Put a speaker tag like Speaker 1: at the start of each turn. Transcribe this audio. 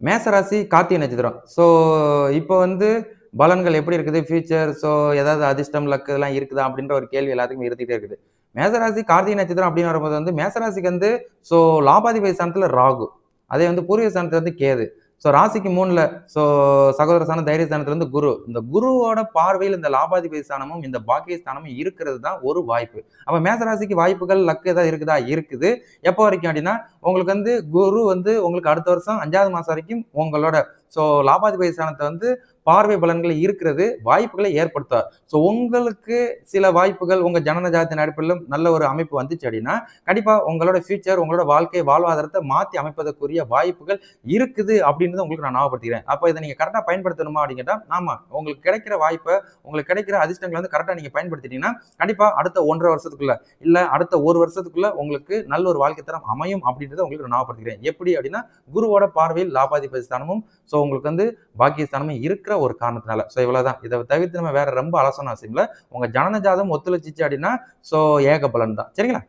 Speaker 1: மேசராசி கார்த்திகை நட்சத்திரம். ஸோ இப்போ வந்து பலன்கள் எப்படி இருக்குது? ஃபியூச்சர் ஸோ ஏதாவது அதிர்ஷ்டம், லக் இதெல்லாம் இருக்குதா? அப்படின்ற ஒரு கேள்வி எல்லாத்துக்குமே இருந்துகிட்டே இருக்குது. மேசராசி கார்த்திகை நட்சத்திரம் அப்படின்னு வரும்போது வந்து மேசராசிக்கு வந்து ஸோ லாபாதிபதி ஸ்தானத்துல ராகு. அதே வந்து பூர்வீக ஸ்தானத்துல வந்து கேது. ஸோ ராசிக்கு 3ல ஸோ சகோதர ஸ்தானம், தைரிய ஸ்தானத்துல வந்து குரு. இந்த குருவோட பார்வையில் இந்த லாபாதிபதி ஸ்தானமும், இந்த பாக்கிய ஸ்தானமும் இருக்கிறது தான் ஒரு வாய்ப்பு. அப்ப மேசராசிக்கு வாய்ப்புகள், லக் ஏதாவது இருக்குதா? இருக்குது. எப்போ வரைக்கும் அப்படின்னா, உங்களுக்கு வந்து குரு வந்து உங்களுக்கு அடுத்த வருஷம் 5வது மாசம் வரைக்கும் உங்களோட ஸோ லாபாதிபதி ஸ்தானத்தை வந்து பார்வை பலன்கள் இருக்கிறது வாய்ப்புகளை ஏற்படுத்துவார். ஸோ உங்களுக்கு சில வாய்ப்புகள் உங்க ஜனன ஜாதகத்தின் அடிப்படையிலும் நல்ல ஒரு அமைப்பு வந்துச்சு அப்படின்னா, கண்டிப்பா உங்களோட ஃபியூச்சர், உங்களோட வாழ்க்கை வாழ்வாதாரத்தை மாத்தி அமைப்பதற்குரிய வாய்ப்புகள் இருக்குது அப்படின்றத உங்களுக்கு நான் ஞாபகப்படுத்திக்கிறேன். அப்ப இதை நீங்க கரெக்டா பயன்படுத்தணுமா அப்படின்னு கேட்டா, ஆமா. உங்களுக்கு கிடைக்கிற வாய்ப்பை, உங்களுக்கு கிடைக்கிற அதிர்ஷ்டங்களை வந்து கரெக்டா நீங்க பயன்படுத்திட்டீங்கன்னா, கண்டிப்பா அடுத்த 1½ வருஷத்துக்குள்ள, இல்ல அடுத்த 1 வருஷத்துக்குள்ள உங்களுக்கு நல்ல ஒரு வாழ்க்கை தரம் அமையும் அப்படின்றத உங்களுக்கு நான் ஞாபகப்படுத்திக்கிறேன். எப்படி அப்படின்னா, குருவோட பார்வையில் லாபாதிபதி ஸ்தானமும், ஸோ உங்களுக்கு வந்து பாக்கியஸ்தானமும் இருக்கிற ஒரு காரணத்தினால. ஸோ இவ்வளவுதான். இதை தவிர்த்து நம்ம வேற ரொம்ப அலசணும் அவசியம் இல்லை. உங்க ஜனன ஜாதகம் ஒத்துழைச்சிச்சு அப்படின்னா, ஸோ ஏக பலன் தான். சரிங்களா?